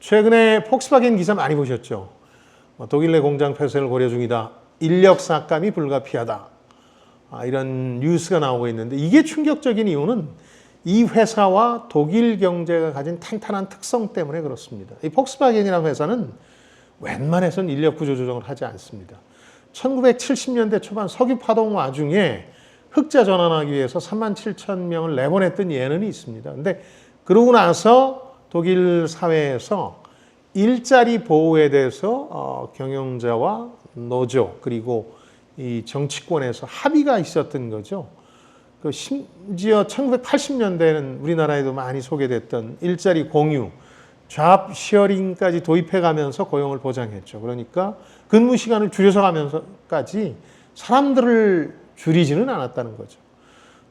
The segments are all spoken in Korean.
최근에 폭스바겐 기사 많이 보셨죠? 독일 내 공장 폐쇄를 고려 중이다. 인력 삭감이 불가피하다. 이런 뉴스가 나오고 있는데 이게 충격적인 이유는 이 회사와 독일 경제가 가진 탄탄한 특성 때문에 그렇습니다. 이 폭스바겐이라는 회사는 웬만해서는 인력 구조 조정을 하지 않습니다. 1970년대 초반 석유 파동 와중에 흑자 전환하기 위해서 37,000명을 내보냈던 예는 있습니다. 근데 그러고 나서 독일 사회에서 일자리 보호에 대해서 경영자와 노조 그리고 이 정치권에서 합의가 있었던 거죠. 그 심지어 1980년대에는 우리나라에도 많이 소개됐던 일자리 공유, 잡 쉐어링까지 도입해가면서 고용을 보장했죠. 그러니까 근무 시간을 줄여서 가면서까지 사람들을 줄이지는 않았다는 거죠.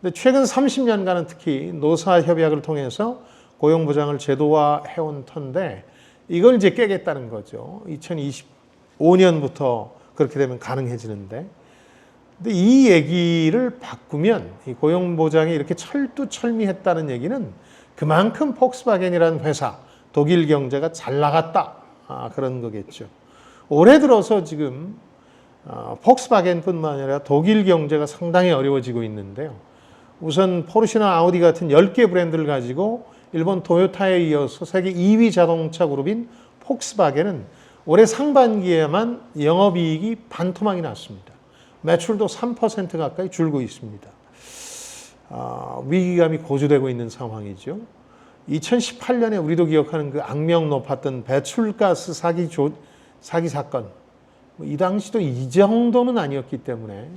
근데 최근 30년간은 특히 노사협약을 통해서 고용 보장을 제도화해온 터인데 이걸 이제 깨겠다는 거죠. 2025년부터 그렇게 되면 가능해지는데. 근데 이 얘기를 바꾸면 이 고용 보장이 이렇게 철두철미했다는 얘기는 그만큼 폭스바겐이라는 회사, 독일 경제가 잘 나갔다. 그런 거겠죠. 올해 들어서 지금 폭스바겐뿐만 아니라 독일 경제가 상당히 어려워지고 있는데요. 우선 포르쉐나 아우디 같은 10개 브랜드를 가지고 일본 토요타에 이어서 세계 2위 자동차 그룹인 폭스바겐은 올해 상반기에만 영업이익이 반토막이 났습니다. 매출도 3% 가까이 줄고 있습니다. 위기감이 고조되고 있는 상황이죠. 2018년에 우리도 기억하는 그 악명 높았던 배출가스 사기 사건, 이 당시도 이 정도는 아니었기 때문에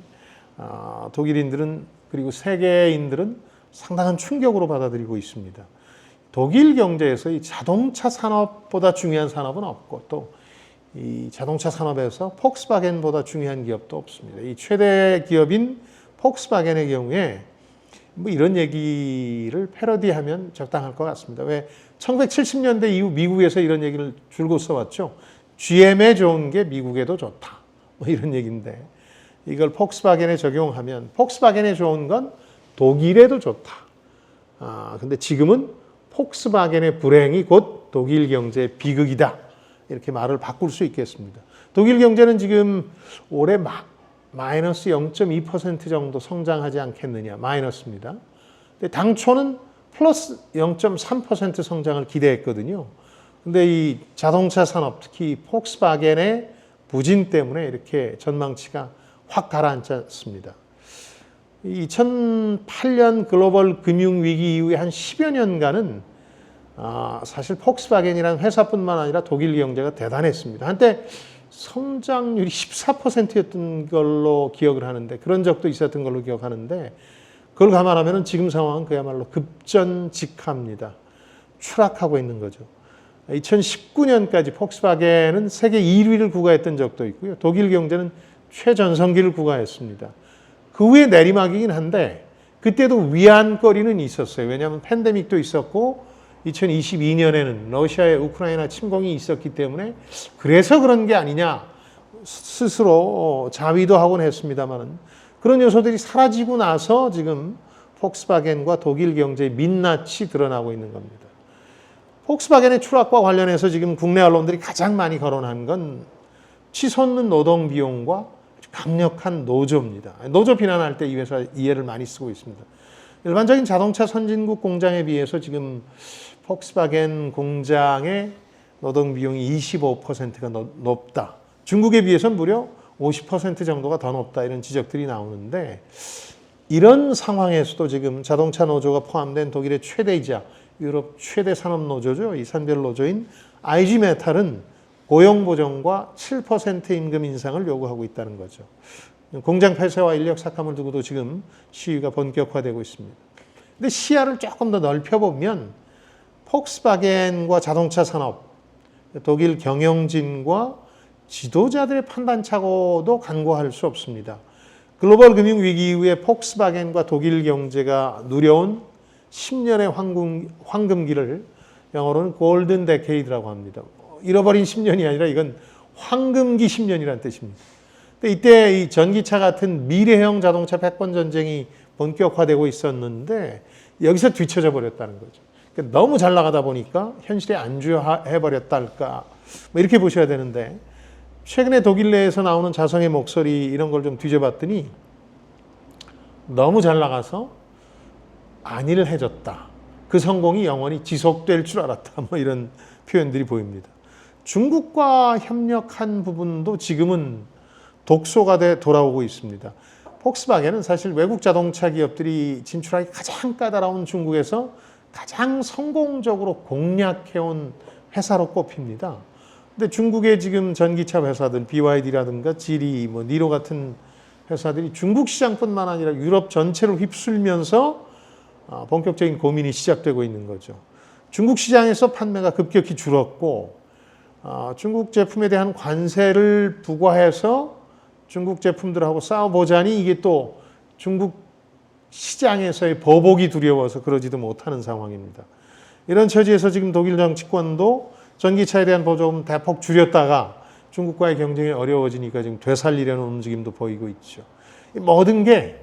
독일인들은 그리고 세계인들은 상당한 충격으로 받아들이고 있습니다. 독일 경제에서 이 자동차 산업보다 중요한 산업은 없고 또 이 자동차 산업에서 폭스바겐보다 중요한 기업도 없습니다. 이 최대 기업인 폭스바겐의 경우에 뭐 이런 얘기를 패러디하면 적당할 것 같습니다. 왜 1970년대 이후 미국에서 이런 얘기를 줄곧 써왔죠. GM에 좋은 게 미국에도 좋다. 뭐 이런 얘기인데 이걸 폭스바겐에 적용하면 폭스바겐에 좋은 건 독일에도 좋다. 근데 지금은 폭스바겐의 불행이 곧 독일 경제의 비극이다. 이렇게 말을 바꿀 수 있겠습니다. 독일 경제는 지금 올해 마이너스 0.2% 정도 성장하지 않겠느냐. 마이너스입니다. 근데 당초는 플러스 0.3% 성장을 기대했거든요. 근데 이 자동차 산업, 특히 폭스바겐의 부진 때문에 이렇게 전망치가 확 가라앉았습니다. 2008년 글로벌 금융위기 이후에 한 10여 년간은 사실 폭스바겐이라는 회사뿐만 아니라 독일 경제가 대단했습니다. 한때 성장률이 14%였던 걸로 기억을 하는데 그런 적도 있었던 걸로 기억하는데 그걸 감안하면 지금 상황은 그야말로 급전직하입니다. 추락하고 있는 거죠. 2019년까지 폭스바겐은 세계 1위를 구가했던 적도 있고요. 독일 경제는 최전성기를 구가했습니다. 그 후에 내리막이긴 한데 그때도 위안거리는 있었어요. 왜냐하면 팬데믹도 있었고 2022년에는 러시아의 우크라이나 침공이 있었기 때문에 그래서 그런 게 아니냐 스스로 자위도 하곤 했습니다만 그런 요소들이 사라지고 나서 지금 폭스바겐과 독일 경제의 민낯이 드러나고 있는 겁니다. 폭스바겐의 추락과 관련해서 지금 국내 언론들이 가장 많이 거론한 건 치솟는 노동 비용과 강력한 노조입니다. 노조 비난할 때 이 회사 이해를 많이 쓰고 있습니다. 일반적인 자동차 선진국 공장에 비해서 지금 폭스바겐 공장의 노동 비용이 25%가 높다. 중국에 비해서는 무려 50% 정도가 더 높다. 이런 지적들이 나오는데 이런 상황에서도 지금 자동차 노조가 포함된 독일의 최대이자 유럽 최대 산업 노조죠. 이 산별 노조인 IG 메탈은 고용 보정과 7% 임금 인상을 요구하고 있다는 거죠. 공장 폐쇄와 인력 삭감을 두고도 지금 시위가 본격화되고 있습니다. 근데 시야를 조금 더 넓혀보면 폭스바겐과 자동차 산업, 독일 경영진과 지도자들의 판단착오도 간과할 수 없습니다. 글로벌 금융위기 이후에 폭스바겐과 독일 경제가 누려온 10년의 황금기를 영어로는 골든 데케이드라고 합니다. 잃어버린 10년이 아니라 이건 황금기 10년이라는 뜻입니다. 근데 이때 이 전기차 같은 미래형 자동차 패권 전쟁이 본격화되고 있었는데 여기서 뒤처져 버렸다는 거죠. 그러니까 너무 잘 나가다 보니까 현실에 안주해버렸다 할까 뭐 이렇게 보셔야 되는데 최근에 독일 내에서 나오는 자성의 목소리 이런 걸 좀 뒤져봤더니 너무 잘 나가서 안일해졌다. 그 성공이 영원히 지속될 줄 알았다. 뭐 이런 표현들이 보입니다. 중국과 협력한 부분도 지금은 독소가 돼 돌아오고 있습니다. 폭스바겐은 사실 외국 자동차 기업들이 진출하기 가장 까다로운 중국에서 가장 성공적으로 공략해온 회사로 꼽힙니다. 근데 중국의 지금 전기차 회사들 BYD라든가 지리, 뭐 니로 같은 회사들이 중국 시장뿐만 아니라 유럽 전체를 휩쓸면서 본격적인 고민이 시작되고 있는 거죠. 중국 시장에서 판매가 급격히 줄었고 중국 제품에 대한 관세를 부과해서 중국 제품들하고 싸워보자니 이게 또 중국 시장에서의 보복이 두려워서 그러지도 못하는 상황입니다. 이런 처지에서 지금 독일 정치권도 전기차에 대한 보조금 대폭 줄였다가 중국과의 경쟁이 어려워지니까 지금 되살리려는 움직임도 보이고 있죠. 모든 게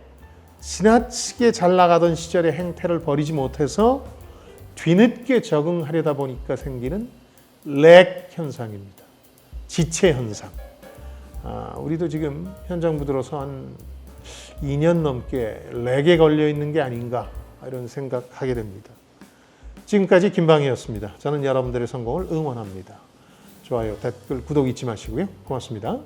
지나치게 잘 나가던 시절의 행태를 버리지 못해서 뒤늦게 적응하려다 보니까 생기는 렉 현상입니다. 지체 현상. 우리도 지금 현 정부 들어서 한 2년 넘게 렉에 걸려 있는 게 아닌가 이런 생각하게 됩니다. 지금까지 김방희였습니다. 저는 여러분들의 성공을 응원합니다. 좋아요, 댓글, 구독 잊지 마시고요. 고맙습니다.